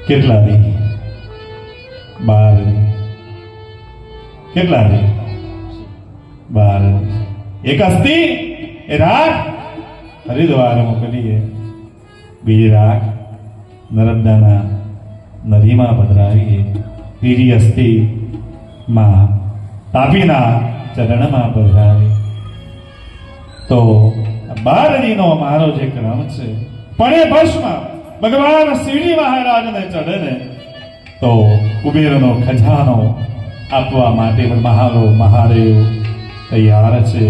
કેટલા દી? 12 દી. કેટલા દી? 12 દી. એક અસ્તી એ રાખ હરિદ્વાર મોકલીએ, બીજી રાખ નર્મદાના નદીમાં પધરાવીએ, ત્રીજી અસ્તી માં તાપીના ચરણમાં પધરાવી. તો 12 દીનો મારો જે ક્રમ છે, પણ એ ભસ્મ ભગવાન શ્રી મહારાજને ચડે ને તો કુબેરનો ખજાનો આપવા માટે પણ મહાદેવ તૈયાર છે.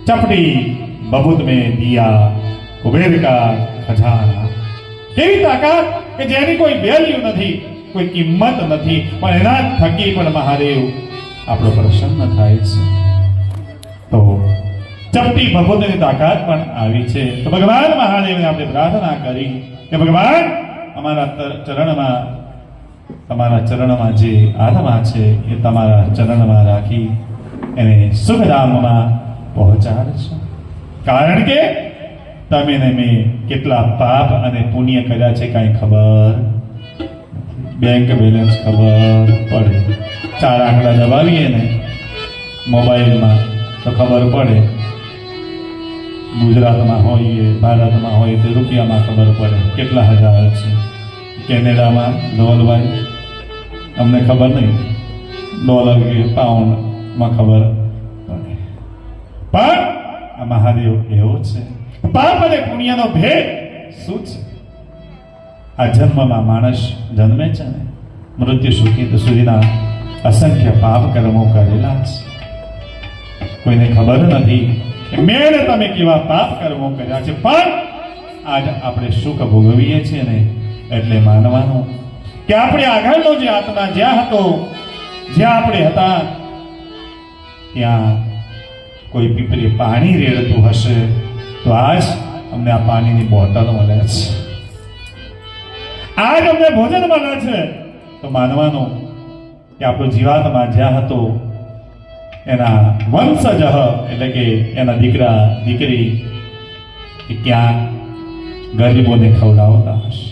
ચપટી બબૂત મેં દિયા કુબેર કા ખજાના. કેવી તાકાત કે જેની કોઈ વેલ્યુ નથી, કોઈ કિંમત નથી, પણ એના થકી પણ મહાદેવ આપણો પ્રસન્ન થાય છે. તો ચપટી ભગવતની તાકાત પણ આવી છે. તો ભગવાન મહાદેવને આપણે પ્રાર્થના કરી કે ભગવાન અમારા ચરણમાં જે આત્મા છે એ તમારા ચરણમાં રાખી એને સુખધામમાં પહોંચાડશો. કારણ કે તમે ને મેં કેટલા પાપ અને પુણ્ય કર્યા છે કાંઈ ખબર, બેંક બેલેન્સ ખબર પડે. 4 આંકડા દબાવીએ ને મોબાઈલમાં તો ખબર પડે. ગુજરાતમાં હોઈએ, ભારતમાં હોય તો રૂપિયામાં ખબર પડે કેટલા હજાર છે. કેનેડામાં ડોલભાઈ અમને ખબર નહીં, ડોલર કે પાઉન્ડમાં ખબર પડે. પણ આ મહાદેવ એવો છે. પાપ અને પુણ્યનો ભેદ શું છે? આ જન્મમાં માણસ જન્મે છે ને મૃત્યુ સુધીના અસંખ્ય પાપ કર્મો કરેલા છે. કોઈને ખબર નથી મેં તમે કેવા પાપ કર્મો કર્યા છે. પણ આજ આપણે સુખ ભોગવીએ છીએ ને એટલે માનવાનું કે આપણે આગળનો જે આત્મા જ્યાં હતો, જ્યાં આપણે હતા ત્યાં કોઈ પીપરે પાણી રેડતું હશે તો આજ અમને આ પાણીની બોટલ મળે છે, આજ અમને ભોજન મળે છે. તો માનવાનું કે આપણો જીવાત્મા જ્યાં હતો એના વંશજ એટલે કે એના દીકરા દીકરી ક્યાંક ગરીબોને ખવડાવતા હશે,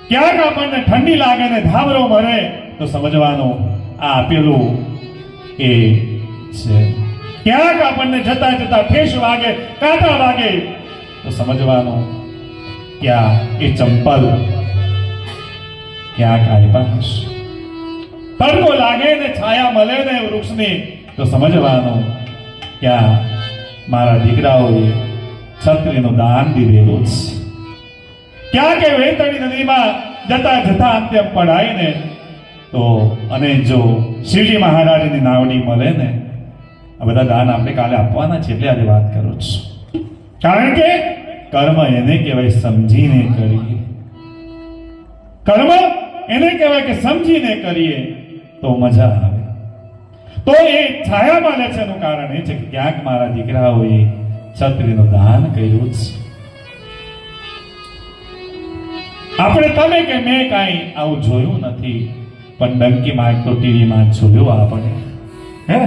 ક્યાંક આપણને ઠંડી લાગે ને ધાબરો મરે તો સમજવાનું આ આપેલું એ છે. ક્યાંક આપણને જતા જતા ઠેસ વાગે, કાંટા વાગે તો સમજવાનું કે આ એ ચંપલ ક્યાંક આપ્યા હશે. તડકો લાગે ને છાયા મળે ને વૃક્ષની તો સમજવાનું કે આ મારા દીકરાઓએ છત્રીનું દાન દીધેલું છે. ક્યાંક એ વેતણી નદીમાં જતા જતા અંતે પડાય ને તો અને જો શિવજી મહારાજની નાવડી મળે ને આ બધા દાન આપણે કાલે આપવાના છે એટલે આજે વાત કરું છું. કારણ કે કર્મ એને કહેવાય સમજીને કરીએ. કર્મ એને કહેવાય કે સમજીને કરીએ તો મજા આવે. તો એ છાયા મળે છે એનું કારણ એ છે કે ક્યાંક મારા દીકરાઓએ છત્રીનું દાન કર્યું છે. આપણે તમે કે મેં કાંઈ આવું જોયું નથી, પણ ડંકીમાં તો ટીવીમાં જોયું આપણે. હે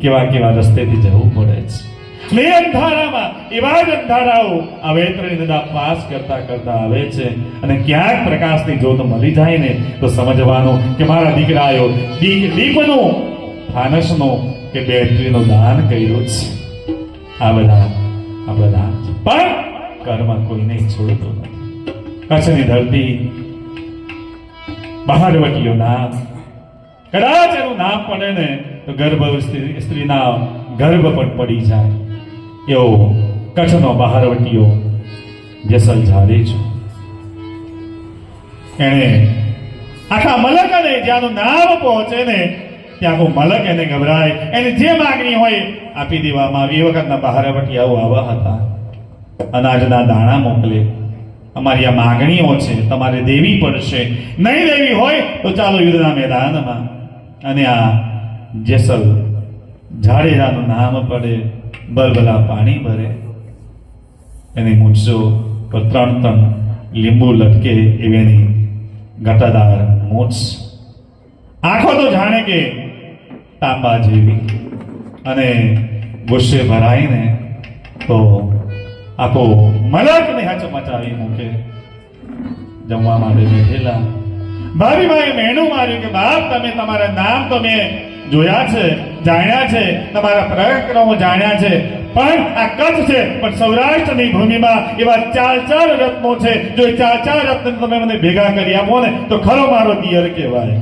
કેવા કેવા રસ્તેથી જવું પડે છે. એટલે અંધારામાં એવા જ અંધારાઓ આ વેતરણી નદા પાસ કરતા કરતા આવે છે અને ક્યાંક પ્રકાશની જ્યોત મળી જાય ને તો સમજવાનું કે મારા દીકરાઓ દીપનું ફાનસનો કે બેટરીનું દાન કર્યું છે. આ બધા આપણા દાન છે. પણ કર્મ કોઈને છોડતો નથી. કચ્છની ધરતી બહારવટીઓ નામ, કદાચ એનું નામ પડે ને તો ગર્ભવતી સ્ત્રીના ગર્ભ પણ પડી જાય એવો કચ્છનો બહારવટીઓ જેસલ જાડેજો. એને આખા મલકને જ્યાંનું નામ પહોંચે ને ત્યાં આખું મલક એને ગભરાય, એની જે માગણી હોય આપી દેવામાં આવી. એ વખતના બહારવટીયાઓ આવા હતા. અનાજના દાણા મોકલે, અમારી આ માગણીઓ છે તમારે દેવી પડશે, નહીં દેવી હોય તો ચાલો યુદ્ધના મેદાનમાં. અને આ જેસલ જાડેજાનું નામ પડે, બરબલા પાણી ભરે, એની મૂછો પર 3 લીંબુ લટકે એવી એની ઘટાદાર મૂછ, આંખો તો જાણે કે તાંબા જેવી, અને ગુસ્સે ભરાઈને તો આખો મલકને હચમચાવી મૂકે. જમવા માટે બેઠેલા ભાભી માએ મેણું માર્યું કે બાપ તમે તમારા નામ તો મેં જોયા છે, જાણ્યા છે, તમારા પ્રકરણો જાણ્યા છે, પણ આ કચ્છ છે, પણ સૌરાષ્ટ્રની ભૂમિમાં એવા 4 રત્નો છે. જો એ 4 રત્ન તમે મને ભેગા કરી આપો ને તો ખરો મારો દિયર કહેવાય.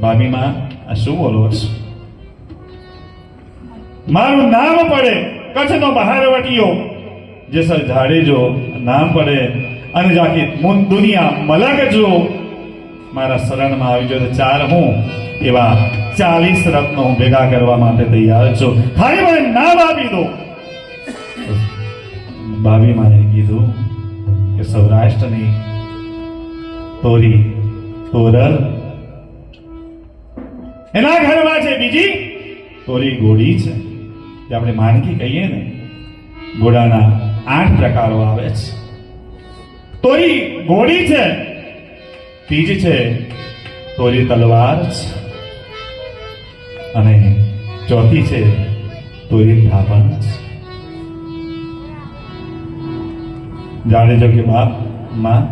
ભાભી માં આ શું બોલો છો? મારું નામ પડે કચ્છનો બહારવટીયો જેસલ જાડેજો નામ પડે અને જાકી દુનિયા મલક જો મારા શરણમાં આવી જાય તો 4 હું એવા 40 રત્નો હું ભેગા કરવા માટે તૈયાર છું. ખાલી મને નામ આપી દો. ભાભી માએ કીધું કે સૌરાષ્ટ્રની તોરી તોરલ એના ઘરમાં છે બીજી તોરી ગોળી છે, જે આપણે માનકી કહીએ ને. ઘોડાના 8 પ્રકારો આવે છે. તોરી ઘોડી છે, બીજી છે તોરી તલવાર છે, અને ચોથી છે તોરી થાપણ છે. જાડેજો કે બાપ માં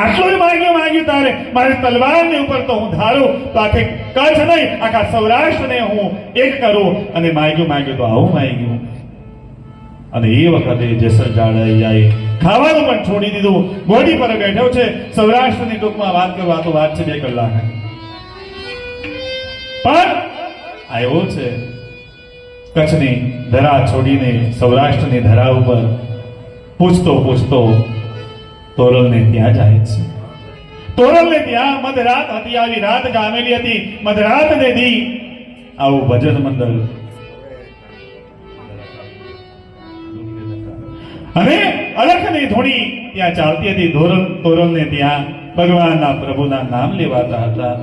આટલું માગ્યું તારે મારી તલવારની ઉપર તો હું ધારું તો આખે કચ્છ નહીં આખા સૌરાષ્ટ્રને હું એક કરું. અને માગ્યું તો આવું માગ્યું. અને એ વખતે જેસલ જાડેજાએ ખાવાનું પણ છોડી દીધું. ઘોડી પર બેઠો છે. સૌરાષ્ટ્રની ટૂંકમાં વાત કરવા તો વાત છે 2 કલાક. પણ આવ્યો છે કચ્છની ધરા છોડીને સૌરાષ્ટ્રની ધરા ઉપર પૂછતો તોરલને ત્યાં જાય છે. તોરલને ત્યાં મધરાત હતી, આવી રાત જામેલી હતી. મધરાતને દી આવું ભજન મંડળ અને અલખની ધૂણી ત્યાં ચાલતી હતી. તોરલને ત્યાં ભગવાનના પ્રભુના નામ લેવાતા હતા.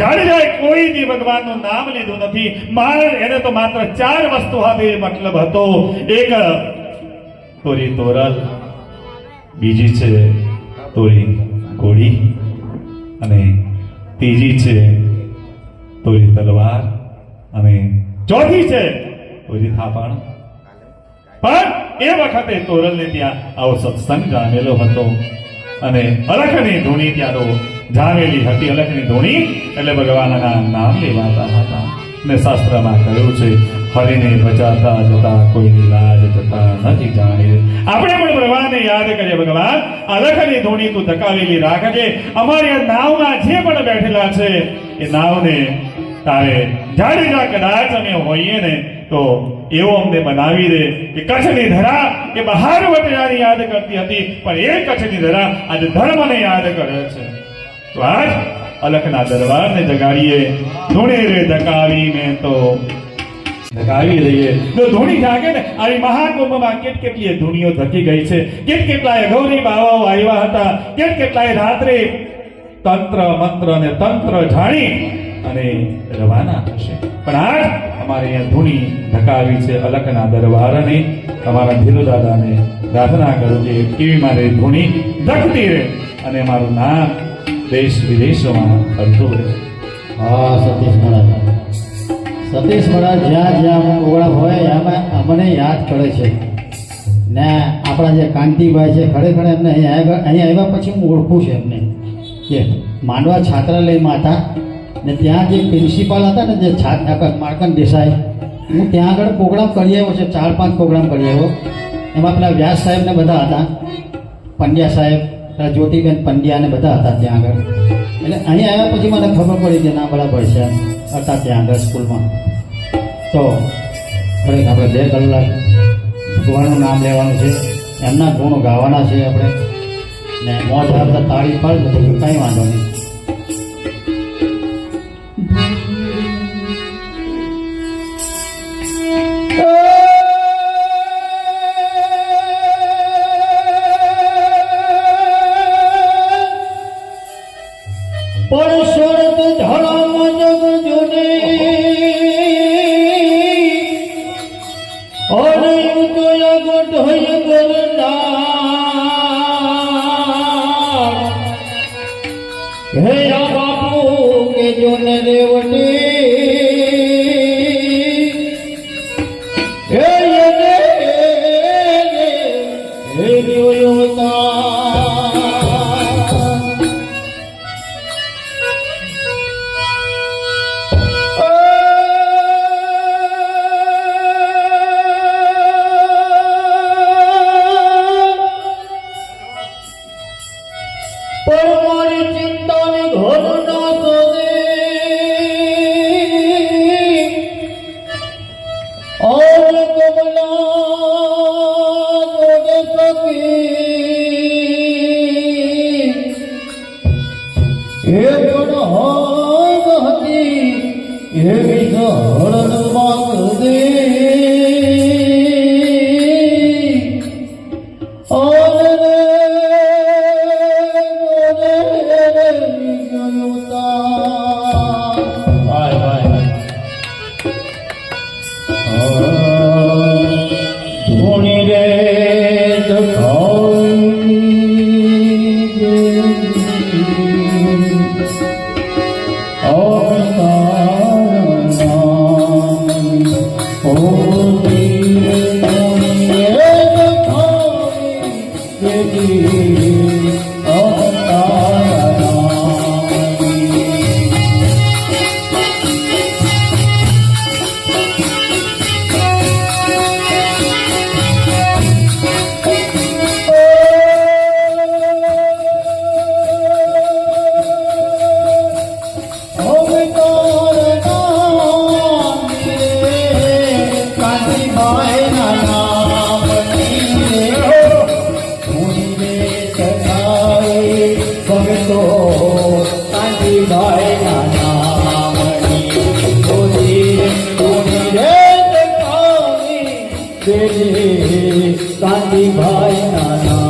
જાડેજાએ કોઈની ભગવાનનું નામ લીધું નથી. એને તો માત્ર 4 વસ્તુ સાથે મતલબ હતો. એક તોરી તોરલ, બીજી છે તોરી ઘોડી, અને ત્રીજી છે તોરી તલવાર, અને ચોથી છે તોરી થાપણ. પણ એ વખતે તોરલને ત્યાં આવો સત્સંગ જામેલો હતો અને અલખની ધૂણી ત્યાં તો જામેલી હતી. અલખની ધૂણી એટલે ભગવાનના નામ લેવાતા હતા. ને શાસ્ત્રમાં કહ્યું છે હરિને ભજાતા જતા કોઈની લાજ જતા નથી જાણે. આપણે પણ ભગવાનને યાદ કરીએ. ભગવાન અલખની ધૂણી તું ધકાવેલી રાખજે. અમારી આ નાવમાં જે પણ બેઠેલા છે એ નાવને તારે જાડેજા કદાચ અમે હોઈએ ને તો એવો અમને બનાવી દે કે કચ્છની ધરા એ બહાર વટેલાની યાદ કરતી હતી, પણ એ કચ્છની ધરા આજે ધર્મને યાદ કરે છે. તો આજ અલખના દરબારને જગાડીએ. ધૂણી રે ધકાવી મેં તો ધકાવી દઈએ તો ધૂણી જાગે ને. આવી મહાકુંભમાં કેટલીય ધૂણીઓ ધકી ગઈ છે. કેટલાય ગૌરી બાવાઓ આવ્યા હતા. કેટલાય રાત્રે તંત્ર મંત્ર અને તંત્ર જાણી અને રવાના થશે. પણ આજ અમારે અહીંયા ધૂણી ધકાવી છે અલખના દરબારને. અમારા ધીરુ દાદાને પ્રાર્થના કરું કે કેવી મારી ધૂણી ધકતી રહે અને મારું નામ દેશ વિદેશોમાં ફરતું રહે. હા, સતીશ મહારાજ જ્યાં પ્રોગ્રામ હોય એમાં અમને યાદ કરે છે ને. આપણા જે કાંતિભાઈ છે ખરેખર એમને અહીંયા આવ્યા પછી હું ઓળખું છું એમને. કે માંડવા છાત્રાલયમાં હતા ને ત્યાં જે પ્રિન્સિપાલ હતા ને જે માળકન દેસાઈ, હું ત્યાં આગળ પ્રોગ્રામ કરી આવ્યો છે. 4-5 પ્રોગ્રામ કરી આવ્યો. એમાં પેલા વ્યાસ સાહેબ ને બધા હતા, પંડ્યા સાહેબ, જ્યોતિબેન પંડ્યા ને બધા હતા ત્યાં આગળ. એટલે અહીં આવ્યા પછી મને ખબર પડી કે ના બરાબર છે હતા ત્યાં આગળ સ્કૂલમાં. તો ખરેખર આપણે 2 કલાક ભગવાનનું નામ લેવાનું છે, એમના ગુણ ગાવાના છે આપણે. ને મોજ આવતા તાળી પાડી તો કંઈ વાંધો નહીં. પરસોડત ધરમ જગ જોને અરે ઉદય ગઢય ગરડા હે આ બાપુ કે જોને રેવટી હે યને હે નિયોતા પણ મારી ચિંતાને ઘર ના કરે और कमला जोड़े सकी એ પણ હાગ હતી એવી શરણ માંગદે ધોણી રે કાંતિભાઈ નાના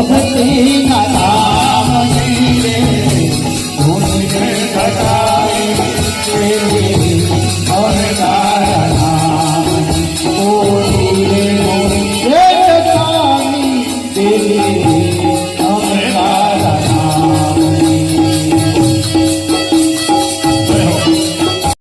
ભક્તિ